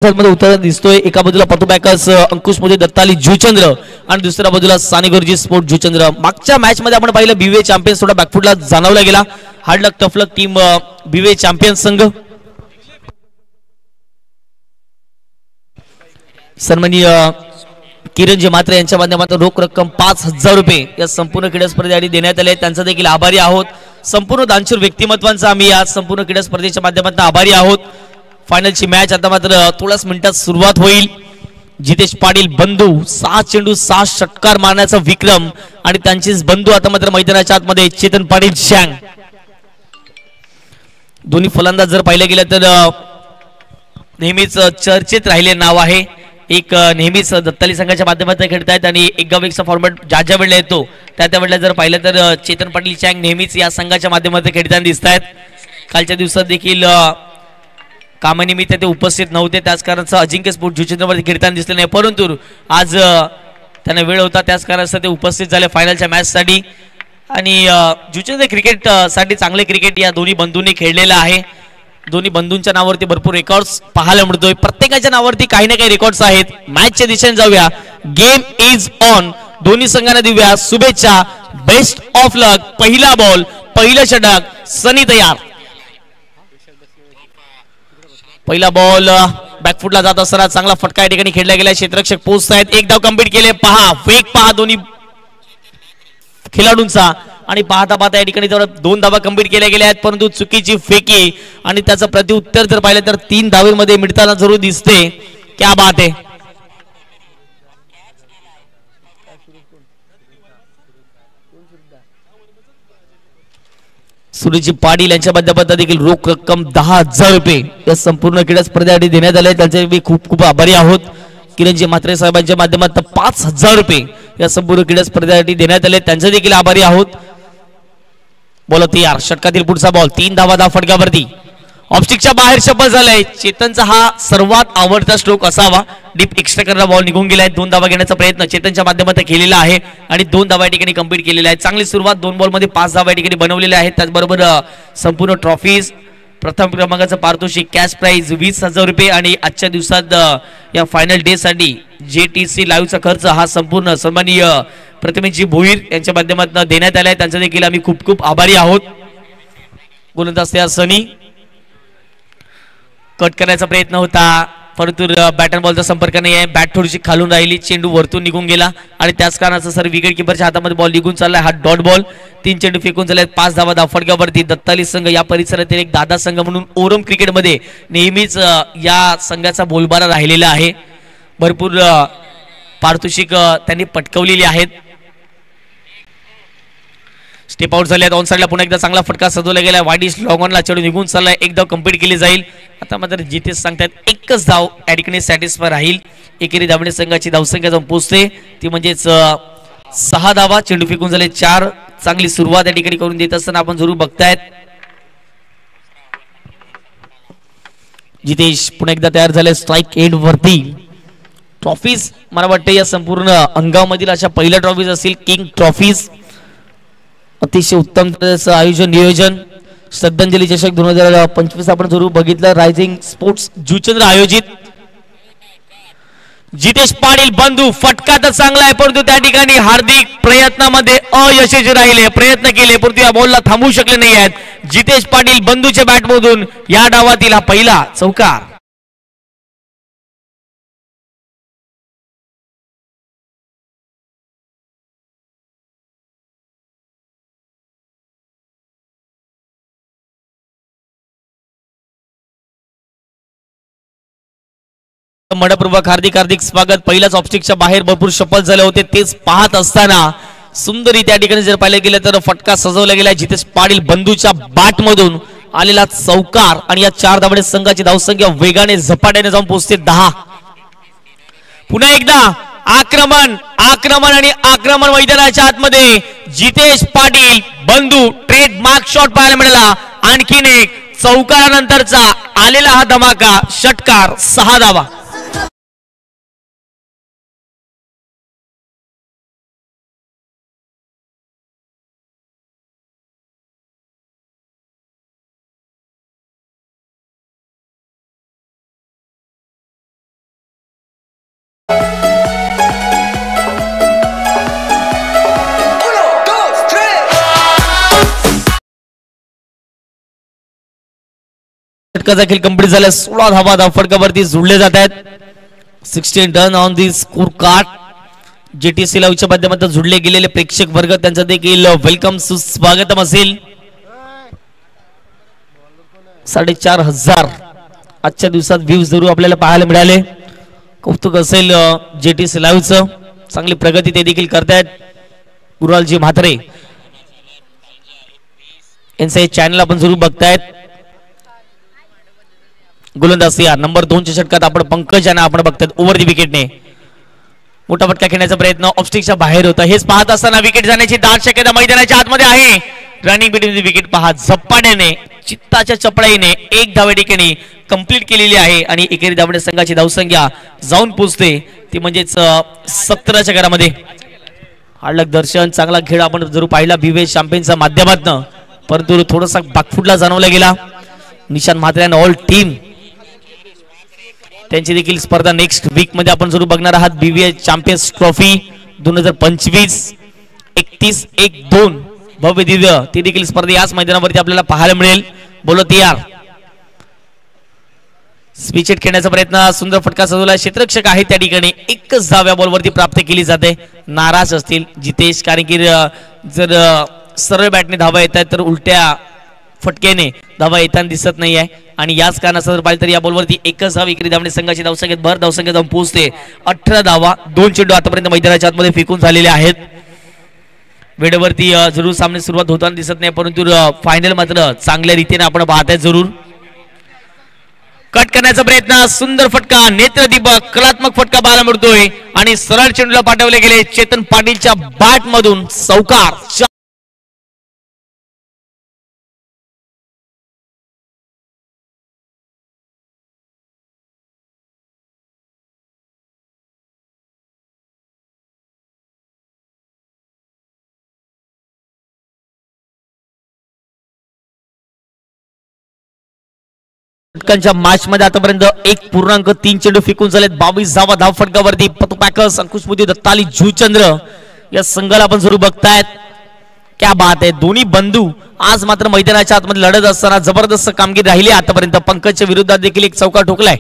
मध्ये उतरताना दिसतोय. एका बाजूला पटुबॅकर्स अंकुश मोदी दत्ताली जुचंद्र आणि दुसऱ्या बाजूला सानी गुरुजी स्पोर्ट जुचंद्र. मागच्या मॅच मध्ये आपण पाहिलं बीवे चॅम्पियन्स थोडा बॅकफुटला जाणवला गेला. हार्ड लक टफ लक टीम बीवे चॅम्पियन्स संघ. सन्माननीय किरणजी मात्रे यांच्या माध्यमातून रोख रक्कम 5,000 रुपये या संपूर्ण क्रीडा स्पर्धेसाठी देण्यात आले. त्यांचा देखील आभारी आहोत. संपूर्ण दानशूर व्यक्तिमत्वांचा आम्ही या संपूर्ण क्रीडा स्पर्धेच्या माध्यमातून आभारी आहोत. फायनलची मॅच आता मात्र थोड्याच मिनिटात सुरुवात होईल. जितेश पाटील बंधू 6 चेंडू 6 षटकार मारण्याचा विक्रम आणि त्यांचेच बंधू आता मात्र मैदानाच्या आतमध्ये चेतन पाटील शँग. दोन्ही फलंदाज जर पाहिलं गेलं तर नेहमीच चर्चेत राहिले नाव आहे. एक नेहमीच दत्ताली संघाच्या माध्यमातून खेळतायत आणि एक गाव एकचा फॉर्मॅट ज्या वेळेला येतो त्या वेळेला जर पाहिलं तर चेतन पाटील शँग नेहमीच या संघाच्या माध्यमातून खेळताना दिसत आहेत. कालच्या दिवसात देखील कामानिमित्त ते उपस्थित नव्हते, त्याच कारणाचं अजिंक्य स्पोर्ट जुचंद्रमध्ये खेळताना दिसले नाही. परंतु आज त्यांना वेळ होता, त्याच कारणास्तव ते उपस्थित झाले फायनलच्या मॅचसाठी. आणि जुचंद्र क्रिकेट साठी चांगले क्रिकेट या दोन्ही बंधूंनी खेळलेलं आहे. दोन्ही बंधूंच्या नावावरती भरपूर रेकॉर्ड्स पाहायला मिळतोय. प्रत्येकाच्या नावावरती काही ना काही रेकॉर्ड्स आहेत. मॅचच्या दिशेने जाऊया. Game is on. दोन्ही संघांना देऊया शुभेच्छा. बेस्ट ऑफ लक. पहिला बॉल, पहिलं षटक. सनी तयार. पहिला बॉल बॅकफुटला जात असताना चांगला फटका या ठिकाणी खेळला गेला. क्षेत्ररक्षक पोहोचत आहेत. एक धाव कंप्लीट केले. पहा वेग पहा दोन्ही खेळाडूंचा. आणि पाहता पाहता या ठिकाणी 2 धावा कंप्लीट केल्या गेल्या आहेत, परंतु चुकीची फेकी आणि त्याचं प्रत्युत्तर जर पाहिलं तर 3 धावेमध्ये मिळताना जरूर दिसते. क्या बात आहे. सुरेश पाटील यांच्या माध्यमातून देखील रोख रक्कम 10,000 रुपये या संपूर्ण क्रीडा स्पर्धेसाठी देण्यात आले. त्यांचे मी खूप खूप आभारी आहोत. किरणजी मात्रे साहेबांच्या माध्यमातून 5,000 रुपये या संपूर्ण क्रीडा स्पर्धेसाठी देण्यात आले. त्यांचे देखील आभारी आहोत. बॉल तयार. षटकातील पुढचा बॉल. 3 धावा फटक्यावरती. ऑफस्टिकच्या बाहेर सफल झालाय. चेतनचा हा सर्वात आवडता स्ट्रोक असावा. डीप एक्स्ट्रा करणारा बॉल निघून गेलाय. 2 धावा घेण्याचा प्रयत्न चेतनच्या माध्यमातून केलेला आहे आणि 2 धावा या ठिकाणी कंप्लीट केलेल्या आहेत. चांगली सुरुवात. 2 बॉल मध्ये 5 धावा या ठिकाणी बनवलेल्या आहेत. त्याचबरोबर संपूर्ण ट्रॉफीज, प्रथम क्रमांकाचं पारितोषिक, कॅश प्राइज 20,000 रुपये आणि आजच्या दिवसात या फायनल डे साठी JTC लाईव्हचा खर्च हा संपूर्ण सन्माननीय प्रतिमेशजी भोईर यांच्या माध्यमातून देण्यात आला आहे. त्यांचा देखील आम्ही खूप खूप आभारी आहोत. गोलंदाज तयार सनी. कट करण्याचा प्रयत्न होता, परंतु बॅट अँड बॉलचा संपर्क नाही आहे. बॅट थोडीशी खालून राहिली. चेंडू वरतून निघून गेला आणि त्याच कारणाचं सर विकेट किपरच्या हातामध्ये बॉल निघून चाललाय. हा डॉट बॉल. 3 चेंडू फेकून झाले. 5 धावा फटक्यावरती. दत्ताली संघ या परिसरातील एक दादा संघ म्हणून ओरम क्रिकेटमध्ये नेहमीच या संघाचा बोलबाला राहिलेला आहे. भरपूर पारितोषिक त्यांनी पटकवलेली आहेत. स्टेप आउट झाले. ऑन साइडला पुन्हा एकदा चांगला फटका सजवला गेला. वाईडिश लॉंग ऑनला चेंडू निघून चाललाय. एक धाव कंप्लीट केली जाईल. आता मात्र जिथे सांगतात एकच धाव या ठिकाणी सॅटिस्फाय राहील. एकेरी धावणे संघाची धावसंख्या जाऊन पोहोचते ती म्हणजेच 6 धावा. चेंडू फेकून झाले 4. चांगली सुरुवात या ठिकाणी करून देत असताना आपण जरूर बघतायत. जितेश पुन्हा एकदा तयार झाले स्ट्राईक एंड वरती. ट्रॉफीज मला वाटतं या संपूर्ण अंगामधील अशा पहिल्या ट्रॉफीज असतील. King trophies. अतिशय उत्तम आयोजन नियोजन. श्रद्धांजली चषक 2025 आपण जरूर बघितलं. रायझिंग स्पोर्ट्स जुचंद्र आयोजित. जितेश पाटील बंधू फटका तर चांगला आहे, परंतु त्या ठिकाणी हार्दिक प्रयत्नामध्ये अयशस्वी राहिले. प्रयत्न केले परंतु या बॉलला थांबवू शकले नाही आहेत. जितेश पाटील बंधूच्या बॅटमधून या डावातील हा पहिला चौकार. मनपूर्वक हार्दिक हार्दिक स्वागत. पहिल्याच ऑब्स्टिकच्या बाहेर भरपूर सफल झाले होते. तेच पाहत असताना सुंदरी त्या ठिकाणी जर पाहिलं गेलं तर फटका सजवला गेला. जितेश पाटील बंधूच्या बॅट मधून आलेला चौकार आणि या 4 धावणे संघाची धावसंख्या वेगाने झपाट्याने जाऊन पोहोचते 10. पुन्हा एकदा आक्रमण आक्रमण आणि आक्रमण मैदानाच्या आतमध्ये जितेश पाटील बंधू ट्रेडमार्क शॉट पाहायला मिळाला. आणखीन एक चौकारानंतरचा आलेला हा धमाका षटकार. 6 धावा. षटका देखील कंप्लीट झाल्या. 16 धावा धावफटकावरती जोडले जात आहेत. 16 run on the score card. JTC लाईव्हच्या माध्यमातून जोडले गेलेले प्रेक्षक वर्ग त्यांचं देखील वेलकम सुस्वागतम असेल. 4,500 आजच्या दिवसात व्ह्यूज जरूर आपल्याला पाहायला मिळाले. कौतुक असेल जेटीसी लाईव्हचं. चांगली प्रगती ते देखील करतायत गुरुलालजी म्हात्रे यांचं चॅनल आपण जरूर बघतायत. गोलंदाज या नंबर 2 च्या षटकात आपण पंकज यांना आपण बघतात ओव्हर दी विकेटने मोठा फटका खेळण्याचा प्रयत्न ऑफस्टिकच्या बाहेर होता. हेच पाहत असताना विकेट जाण्याची दाट शक्यता मैदानाच्या आतमध्ये आहे. रनिंग बिटवीन दी विकेट पहा झपाट्याने चित्ताच्या चपळाईने एक धावे ठिकाणी कंप्लीट केलेली आहे आणि एकेरी धावणे संघाची धावसंख्या जाऊन पोहोचते ती म्हणजेच 17च्या घरामध्ये. हार्डलक दर्शन चांगला खेळ आपण जरूर पाहिला बीवे चॅम्पियनच्या माध्यमातून परंतु थोडासा बाकफुटला जाणवला गेला. निशांत म्हात्रे आणि ऑल टीम त्यांची देखील स्पर्धा नेक्स्ट वीक मध्ये आपण जरूर बघणार आहात. बीव्हीए चॅम्पियन्स ट्रॉफी 2025 31-1-2 भव्य दिव्य ती देखील स्पर्धा याच मैदानावरती आपल्याला पाहायला मिळेल. बोलत यार स्विचेट खेळण्याचा प्रयत्न सुंदर फटका सजवला. क्षेत्ररक्षक आहे त्या ठिकाणी एकच धाव या बॉलवरती प्राप्त केली जाते. नाराज असतील जितेश कारण की जर सरळ बॅटने धावा येत आहेत तर उलट्या फटक्याने धावा येताना दिसत नाही आहे आणि याच कारणास्तव जर पाहिलं तर या बॉलवरती एकच धाव एकरी धावणे संघाची धावसंख्येत भर धावसंख्या जाऊन पोहोचते. 18 धावा 2 चेंडू आतापर्यंत मैदानाच्या आतमध्ये फेकून झालेले आहेत. वेळेवरती जरूर सामने सुरुवात होताना दिसत नाही परंतु फायनल मात्र चांगल्या रीतीने आपण पाहताय. जरूर कट करण्याचा प्रयत्न सुंदर फटका नेत्रदीपक कलात्मक फटका पाहायला मिळतोय आणि सरळ चेंडूला पाठवले गेले चेतन पाटीलच्या बॅट मधून चौकार. षटकांच्या मॅच मध्ये आतापर्यंत 1.3 चेंडू फेकून झालेत. 22 धावा धाव फटकावरती पतू पॅकर्स अंकुशमुदी दत्ताली जुचंद्र या संघाला आपण जरूर बघतायत. क्या बात आहे. दोन्ही बंधू आज मात्र मैदानाच्या आतमध्ये लढत असताना जबरदस्त कामगिरी राहिली आतापर्यंत. पंकजच्या विरोधात देखील एक चौका ठोकलाय.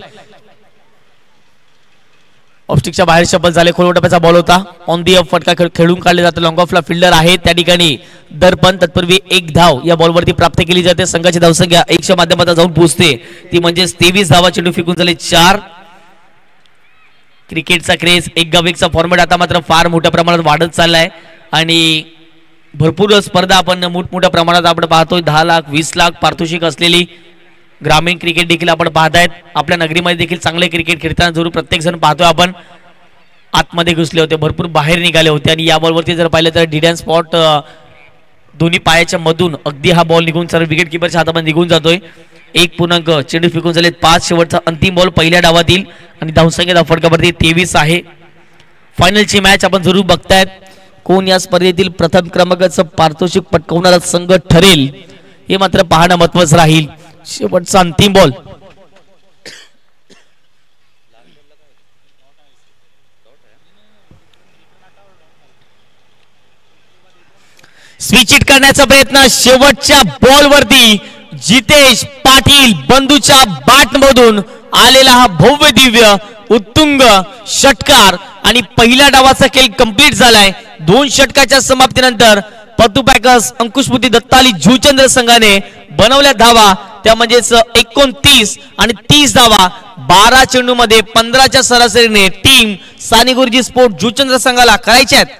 ऑफस्टिकच्या बाहेर शबल झाले. खोलवटप्याचा बॉल होता. ऑन दी अप फटका खेळून काढले जाते. लॉंग ऑफला फिल्डर आहे त्या ठिकाणी दर्पण तत्पूर्वी एक धाव या बॉलवरती प्राप्त केली जाते. संघाची धावसंख्या 1च्या माध्यमातून जाऊन पोहोचते ती म्हणजे 23 धावा. चेंडू फेकून झाले 4. क्रिकेटचा क्रेज एक गाविकचा फॉर्मॅट आता मात्र फार मोठ्या प्रमाणात वाढत चाललाय आणि भरपूर स्पर्धा आपण मोठमोठ्या प्रमाणात आपण पाहतोय. 10 लाख 20 लाख पारितोषिक असलेली ग्रामीण क्रिकेट देखील आपण पाहतायत. आपल्या नगरीमध्ये देखील चांगले क्रिकेट खेळताना जरूर प्रत्येक जण पाहतोय आपण. आतमध्ये घुसले होते भरपूर बाहेर निघाले होते आणि या बॉलवरती जर पाहिलं तर डिड अँड स्पॉट दोन्ही पायाच्या मधून अगदी हा बॉल निघून सर्व विकेट किपरच्या हातामध्ये निघून जातोय. 1 चेंडू फेकून झाले 5. शेवटचा अंतिम बॉल पहिल्या डावातील आणि धावसंख्या धावफटकावरती 23 आहे. फायनलची मॅच आपण जरूर बघतायत. कोण या स्पर्धेतील प्रथम क्रमांकाचं पारितोषिक पटकावणारा संघ ठरेल हे मात्र पाहणं महत्त्वाचं राहील. शेवटचा अंतिम बॉल स्विच हिट करण्याचा प्रयत्न शेवटच्या बॉलवरती जितेश पाटील बंधूच्या बॅट मधून आलेला हा भव्य दिव्य उत्तुंग षटकार आणि पहिल्या डावाचा खेळ कंप्लीट झालाय. 2 षटकाच्या समाप्तीनंतर पतू पॅकर्स अंकुशमुदी दत्ताली जुचंद्र संघाने बनवल्या धावा त्या म्हणजेच 29 आणि 30 धावा 12 चेंडू मध्ये 15च्या सरासरीने टीम सानी गुरुजी स्पोर्ट जुचंद्र संघाला करायच्या आहेत.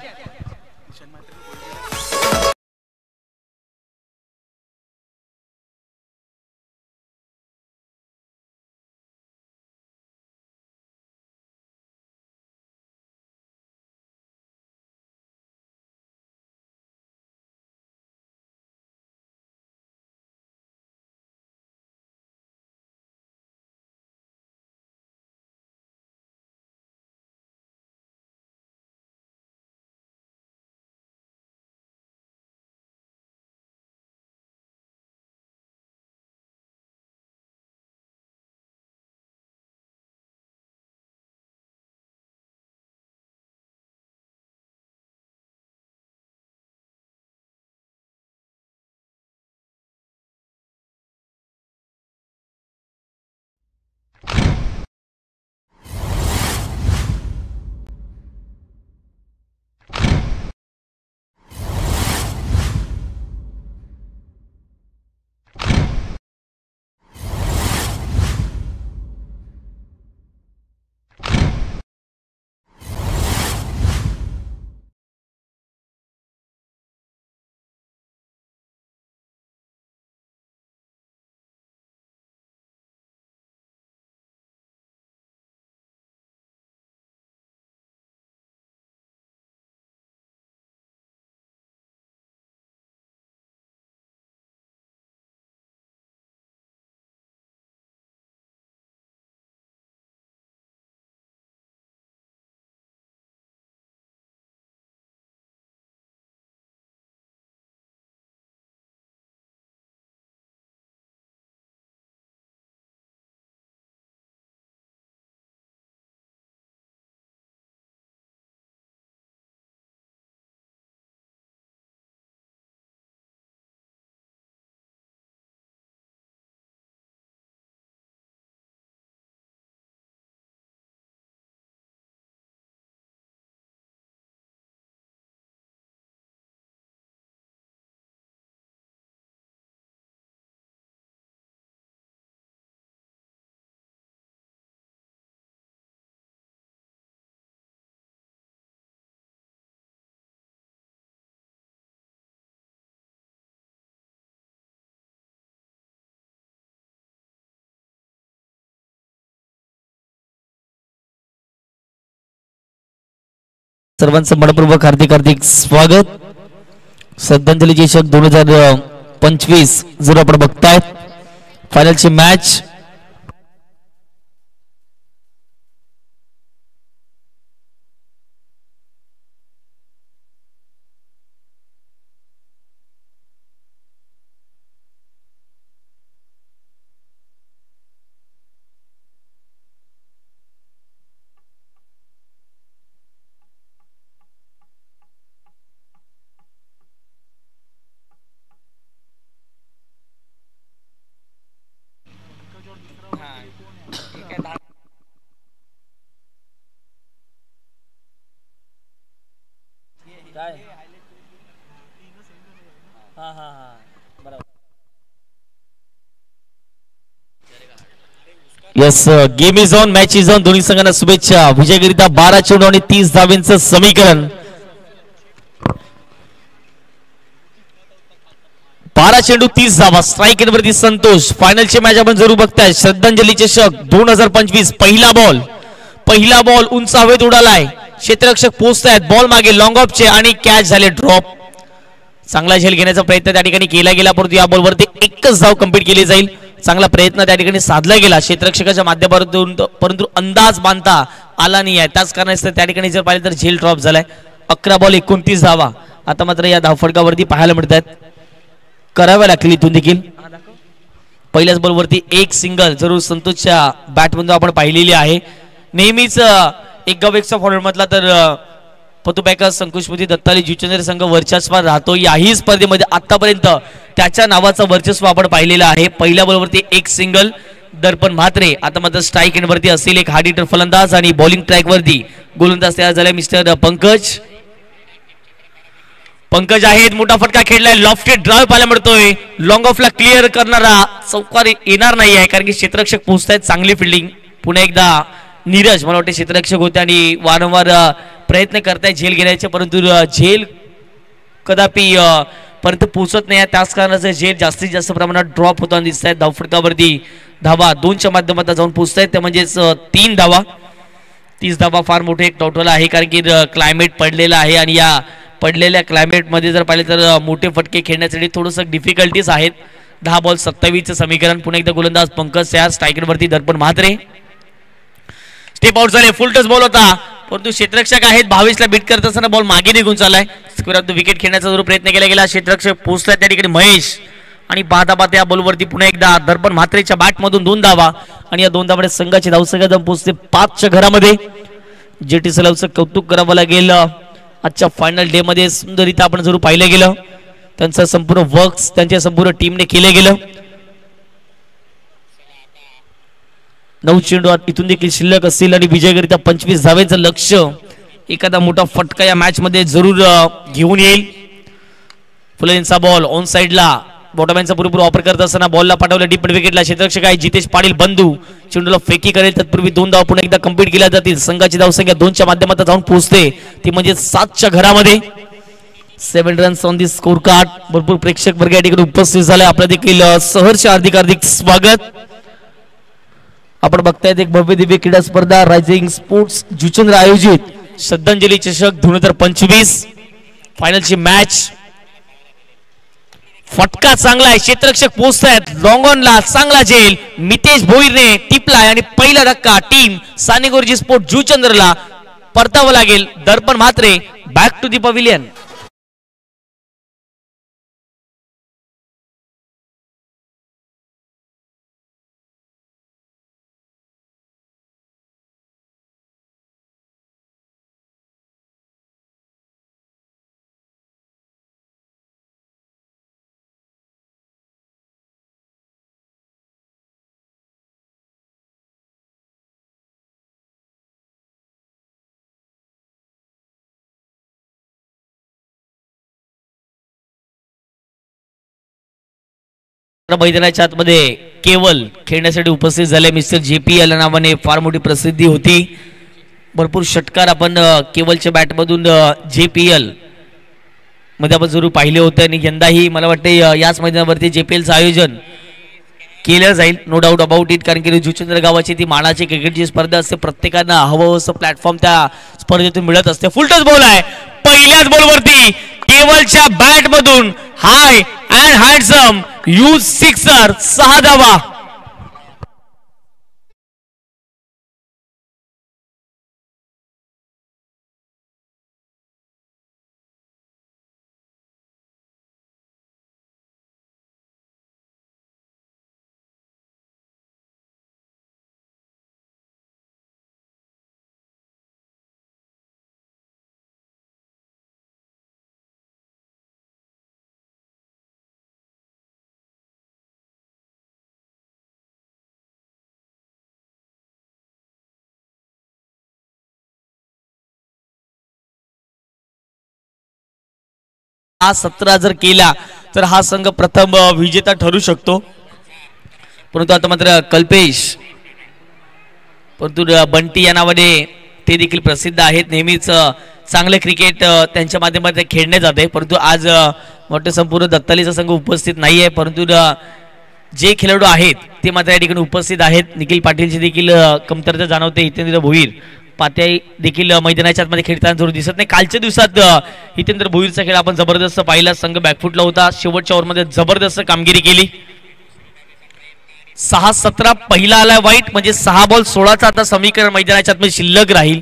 सर्वांचं मनपूर्वक हार्दिक हार्दिक स्वागत. श्रद्धांजली चषक 2025 जर आपण बघतायत फायनलची match yes game is on match is on. दोन्ही संघांना शुभेच्छा. विजयकरिता 12 चेंडू आणि 30 धावांचं समीकरण. 12 चेंडू 30 धावा. स्ट्राईक एंडवरती संतोष. फायनलची मॅच आपण जरूर बघताय. श्रद्धांजली चषक 2025 पहिला बॉल उंच हवेत उडालाय. क्षेत्ररक्षक पोहोचतायत. बॉल मागे लॉंग ऑफचे आणि कॅच झाले ड्रॉप. चांगला झेल घेण्याचा प्रयत्न त्या ठिकाणी केला गेला परंतु या बॉलवरती एकच धाव कंप्लीट केली जाईल. चांगला प्रयत्न त्या ठिकाणी साधला गेला क्षेत्ररक्षकाच्या माध्यमातून परंतु अंदाज बांधता आला नाही आहे. त्याच कारणास्तव त्या ठिकाणी जर पाहिलं तर झेल ड्रॉप झालाय. 11 बॉल 29 धावा आता मात्र या धावफटकावरती पाहायला मिळत आहेत. कराव्या लागतील इथून देखील. पहिल्याच बॉलवरती एक सिंगल जरूर संतोषच्या बॅटमधून आपण पाहिलेली आहे. नेहमीच एक गवेक्सचा फॉर्मॅट मधला तर पतुबॅकर संकुशपती दत्ताली जुचंद्र संघ वर्चस्वात राहतो. याही स्पर्धेमध्ये आतापर्यंत त्याच्या नावाचं वर्चस्व आपण पाहिलेलं आहे. पहिल्या बॉलवरती एक सिंगल दर्पण म्हात्रे. आता मात्र स्ट्राईक एंडवरती असतील एक हार्ड हिटर फलंदाज आणि बॉलिंग ट्रॅकवरती गोलंदाज तयार झालाय मिस्टर पंकज आहेत. मोठा फटका खेळलाय. लॉफ्टेड ड्राइव्ह पाहायला मिळतोय. लॉंग ऑफला क्लिअर करणारा चौकार येणार नाही आहे कारण की क्षेत्ररक्षक पोहोचतायत. चांगली फिल्डिंग. पुन्हा एकदा नीरज मला वाटते क्षेत्ररक्षक होते आणि वारंवार प्रयत्न करताय झेल घेण्याचे परंतु झेल कदापि परंतु पोहोचत नाही. त्याच कारणाचं झेल जास्तीत जास्त प्रमाणात ड्रॉप होताना दिसत आहेत. धावफटकावरती धावा 2च्या माध्यमातून जाऊन पोहोचतायत ते म्हणजेच 3 धावा. 30 धावा फार मोठे एक टोटल आहे कारण की क्लायमेट पडलेलं आहे आणि या पडलेल्या क्लायमेटमध्ये जर पाहिलं तर मोठे फटके खेळण्यासाठी थोडंसं डिफिकल्टीज आहेत. 10 बॉल 27चं समीकरण. पुन्हा एकदा गोलंदाज पंकज तयार. स्ट्रायकरवरती दर्पण म्हात्रे. स्टेप आउट झाले. फुल टच बॉल होता परंतु क्षेत्ररक्षक आहेत 22ला बीट करत असताना बॉल मागे निघून चाललाय. स्क्वेअर ऑफ द विकेट खेळण्याचा जरूर प्रयत्न केला गेला. क्षेत्ररक्षक पोहोचलाय त्या ठिकाणी महेश आणि बाद या बॉलवरती पुन्हा एकदा दर्पण म्हात्रेच्या बॅटमधून 2 धावा आणि या 2 धावांमध्ये संघाची धावसंख्या जाऊन पोहोचते 5च्या घरामध्ये. जेटी सलावचं कौतुक करावं लागेल. आजच्या फायनल डे मध्ये सुंदररित्या आपण जरूर पाहिलं गेलं. त्यांचं संपूर्ण वर्क्स त्यांच्या संपूर्ण टीमने केले गेलं. 9 चेंडू इथून देखील शिल्लक असतील आणि विजयकरिता 25 धावेचं लक्ष. एखादा मोठा फटका या मॅच मध्ये जरूर घेऊन येईल. फुलेंचा बॉल ऑन साइडला बॉटमॅनचा पुरेपूर वापर करत असताना बॉलला पाठवलं डीप विकेटला. क्षेत्ररक्षक आहे जितेश पाटील बंधू. चेंडूला फेकी करेल तत्पूर्वी 2 धावा पुन्हा एकदा कंप्लीट केल्या जातील. संघाची धावसंख्या 2च्या माध्यमातून जाऊन पोहोचते ती म्हणजे 7च्या घरामध्ये. 7 runs on the score card. भरपूर प्रेक्षक वर्ग या ठिकाणी उपस्थित झाले. आपलं देखील सहर्ष हार्दिक हार्दिक स्वागत. आपण बघतायत एक भव्य दिव्य क्रीडा स्पर्धा रायझिंग स्पोर्ट्स जुचंद्र आयोजित श्रद्धांजली चषक 2025 फायनलची मॅच. फटका चांगला आहे. क्षेत्ररक्षक पोहोचतायत. लॉंग ऑनला चांगला झेल मितेश भोईरने टिपलाय आणि पहिला धक्का टीम सानेगुरुजी स्पोर्ट जुचंद्रला परतावं लागेल. Darpan Mhatre back to the pavilion. मैदानाच्या आतमध्ये केवल खेळण्यासाठी उपस्थित झाले मिस्टर JPL नावाने फार मोठी प्रसिद्धी होती. भरपूर षटकार आपण केवलच्या बॅटमधून JPL मध्ये आपण जरूर पाहिले होते आणि यंदाही मला वाटते याच मैदानावरती JPLचं आयोजन केलं जाईल, नो डाऊट अबाउट इट. कारण की जुचंद्र गावाची ती मानाची क्रिकेटची स्पर्धा असते, प्रत्येकांना हवं असं प्लॅटफॉर्म त्या स्पर्धेतून मिळत असते. फुलटच बॉल आहे, पहिल्याच बॉलवरती केवलच्या बॅट मधून हाय अँड हँडसम यूज सिक्सर, 6 धावा. हा 17 जर केला तर हा संघ प्रथम विजेता ठरू शकतो. परंतु आता मात्र कल्पेश, परंतु बंटी या नावाने ते देखील प्रसिद्ध आहेत. नेहमीच चांगले क्रिकेट त्यांच्या माध्यमातून खेळले जाते. परंतु आज मोठे संपूर्ण दत्तालीचा संघ उपस्थित नाही आहे. परंतु जे खेळाडू आहेत ते मात्र या ठिकाणी उपस्थित आहेत. निखिल पाटीलची देखील कमतरता जाणवते. हितेंद्र भोईर पात्याई देखील मैदानाच्या आतमध्ये खेळताना जरूर दिसत नाही. कालच्या दिवसात हितेंद्र भोईरचा खेळ आपण जबरदस्त पाहिला. संघ बॅकफुटला होता, शेवटच्या ओव्हरमध्ये जबरदस्त कामगिरी केली. 6-17 पहिला आला वाईट, म्हणजे 6 बॉल 16चा आता समीकरण मैदानाच्या आतमध्ये शिल्लक राहील.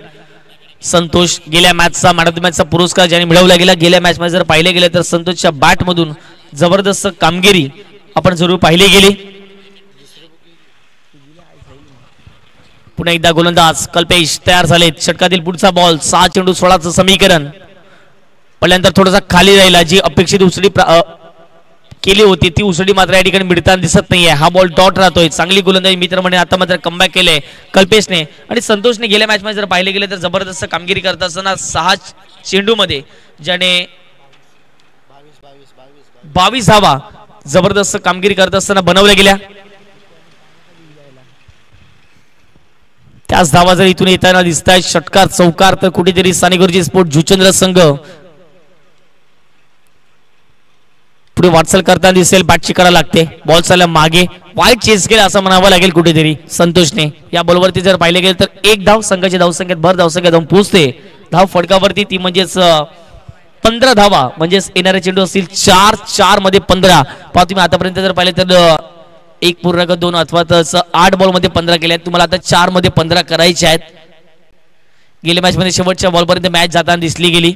संतोष गेल्या मॅचचा मॅन ऑफ द मॅचचा पुरस्कार ज्याने मिळवला गेला. गेल्या मॅच मध्ये जर पाहिले गेले तर संतोषच्या बॅट मधून जबरदस्त कामगिरी आपण जरूर पाहिली गेली. पुन्हा एकदा गोलंदाज कल्पेश तयार झालेत. षटकातील पुढचा बॉल, 6 चेंडू 16चं समीकरण. पहिल्यांदा थोडासा खाली राहिला, जी अपेक्षित उसळी केली होती ती उसळी मात्र या ठिकाणी मिळताना दिसत नाहीये. हा बॉल डॉट राहतोय. चांगली गोलंदाजी मित्र म्हणे आता मात्र कमबॅक केले कल्पेशने आणि संतोषने. गेल्या मॅच मध्ये जर पाहिले गेले तर जबरदस्त कामगिरी करत असताना 6 चेंडू मध्ये ज्याने 22 धावा जबरदस्त कामगिरी करत असताना बनवल्या गेल्या. त्याच धावा जर इथून येताना दिसत आहेत षटकार चौकार, तर कुठेतरी सानेगुरुजी स्पोर्ट जुचंद्र संघ पुढे वाटचाल करताना दिसेल. बॅटची करा लागते, बॉल चालला मागे, वाईट चेस केला असं म्हणावं लागेल कुठेतरी संतोषने. या बॉलवरती जर पाहिले गेले तर एक धाव संघाची धावसंख्येत भर धावसंख्येत जाऊन पोहोचते. धाव फडकावरती ती म्हणजेच 15 धावा, म्हणजेच येणारे चेंडू असतील 4 मध्ये 15. पहा तुम्ही आतापर्यंत जर पाहिले तर 1.2 अथवा 8 बॉल मध्ये 15 केले आहेत. तुम्हाला आता 4 मध्ये 15 करायचे आहेत. गेल्या मॅच मध्ये शेवटच्या बॉलपर्यंत मॅच जाताना दिसली गेली.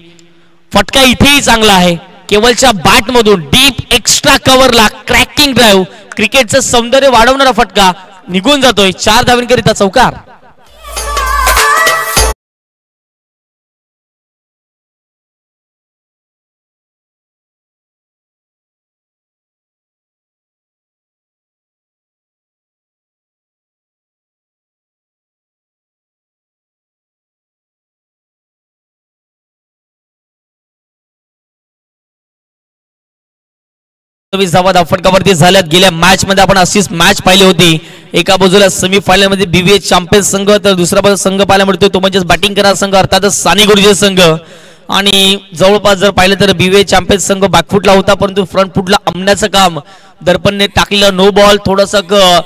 फटका इथेही चांगला आहे, केवलच्या बॅट मधून डीप एक्स्ट्रा कव्हरला क्रॅकिंग ड्राईव्ह, क्रिकेटचं सौंदर्य वाढवणारा फटका निघून जातोय. 4 धावांकरिता चौकार. धावा फटकावरती झाल्यात. गेल्या मॅच मध्ये आपण अशीच मॅच पाहिली होती. एका बाजूला सेमीफायनल मध्ये बीबीए चॅम्पियन संघ, तर दुसऱ्या बाजूला संघ पाहायला मिळतो तो म्हणजे बॅटिंग करणारा संघ अर्थातच सानेगुरुजी संघ. आणि जवळपास जर पाहिलं तर बीबीए चॅम्पियन संघ बॅकफुटला होता, परंतु फ्रंट फुटला अंमण्याचं काम दर्पणने टाकलेलं. नो बॉल थोडंसं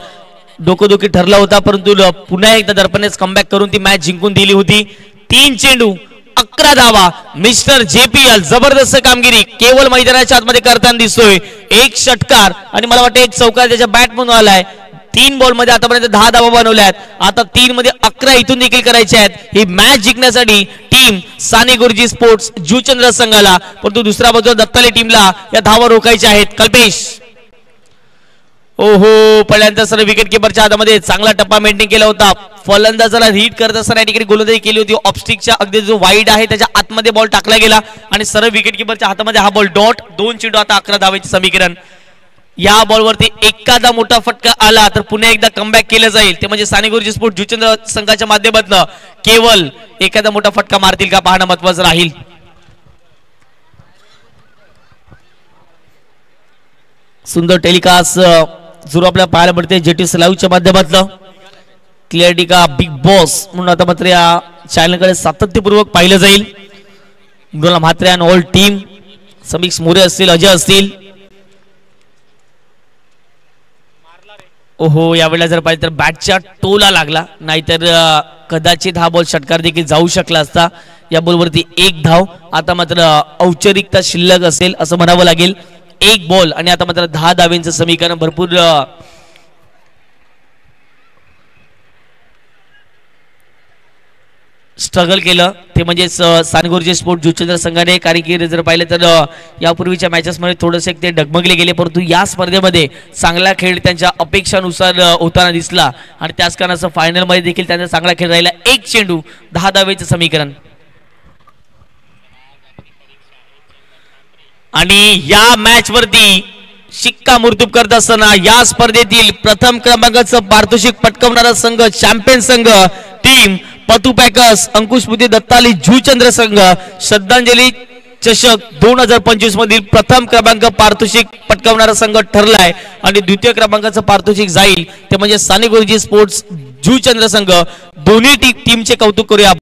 डोकोदुखी ठरला होता, परंतु पुन्हा एकदा दर्पणनेच कमबॅक करून ती मॅच जिंकून दिली होती. 3 चेंडू 11 धावा. मिस्टर JPL जबरदस्त कामगिरी केवळ मैदानाच्या आतमध्ये करताना दिसतोय. एक षटकार आणि मला वाटतं एक चौकार त्याच्या बॅट म्हणून आलाय. 3 बॉल मध्ये आतापर्यंत 10 धावा बनवल्यात. आता 3 मध्ये 11 इथून देखील करायचे आहेत. ही मॅच जिंकण्यासाठी टीम सानेगुरुजी स्पोर्ट्स जुचंद्र संघाला, परंतु दुसऱ्या बाजूला दत्ताले टीमला या धावा रोखायच्या आहेत. कल्पेश ओहो, पहिल्यांदा सर विकेट किपरच्या हातामध्ये चांगला टप्पा मेंटेन केला होता. फलंदाजाला रीड करत असताना या ठिकाणी गोलंदाजी केली होती. ऑफस्टिकच्या अगदी जो वाईड आहे त्याच्या आतमध्ये बॉल टाकला गेला आणि सरळ विकेट किपरच्या हातामध्ये हा बॉल डॉट. 2 चेंडू आता 11 धावेचे समीकरण. या बॉलवरती एखादा मोठा फटका आला तर पुन्हा एकदा कमबॅक केलं जाईल. ते म्हणजे सानेगुरुजी स्पोर्ट जुचंद्र संघाच्या माध्यमातून केवळ एखादा मोठा फटका मारतील का पाहणं महत्वाचं राहील. सुंदर टेलिकास्ट जरूर आपल्याला पाहायला मिळते JTC लाईव्हच्या माध्यमातून. क्लिअरिटी का बिग बॉस म्हणून आता मात्र या चॅनलकडे सातत्यपूर्वक पाहिलं जाईल. मृणाल म्हात्रे आणि ऑल टीम, समीक्ष मोरे असतील, अजय असतील. ओहो, यावेळेला जर पाहिजे तर बॅटच्या टोला लागला, नाहीतर कदाचित हा बॉल षटकार देखील जाऊ शकला असता. या बॉलवरती एक धाव. आता मात्र औपचारिकता शिल्लक असेल असं म्हणावं लागेल. एक बॉल आणि आता मात्र 10 धावेंचं समीकरण. भरपूर स्ट्रगल केलं ते म्हणजे सानगोरजे स्पोर्ट जुचंद्र संघाने, कारण की जर पाहिलं तर यापूर्वीच्या मॅचेसमध्ये थोडेसे ते डगमगले गेले, परंतु या स्पर्धेमध्ये चांगला खेळ त्यांच्या अपेक्षानुसार होताना दिसला आणि त्याच कारणाचं फायनलमध्ये देखील त्यांचा चांगला खेळ राहिला. एक चेंडू 10 धावेचं समीकरण. आणि या मॅच वरती शिक्कामोर्तब करत असताना या स्पर्धेतील प्रथम क्रमांकाचं पारितोषिक पटकावणारा संघ चॅम्पियन संघ टीम पतू पॅकर्स अंकुशपुती दत्ताली जुचंद्र संघ श्रद्धांजली चषक 2025 मधील प्रथम क्रमांक पारितोषिक पटकावणारा संघ ठरलाय. आणि द्वितीय क्रमांकाचं पारितोषिक जाईल ते म्हणजे सानेगुरुजी स्पोर्ट्स जुचंद्र संघ. दोन्ही टीमचे कौतुक करूया.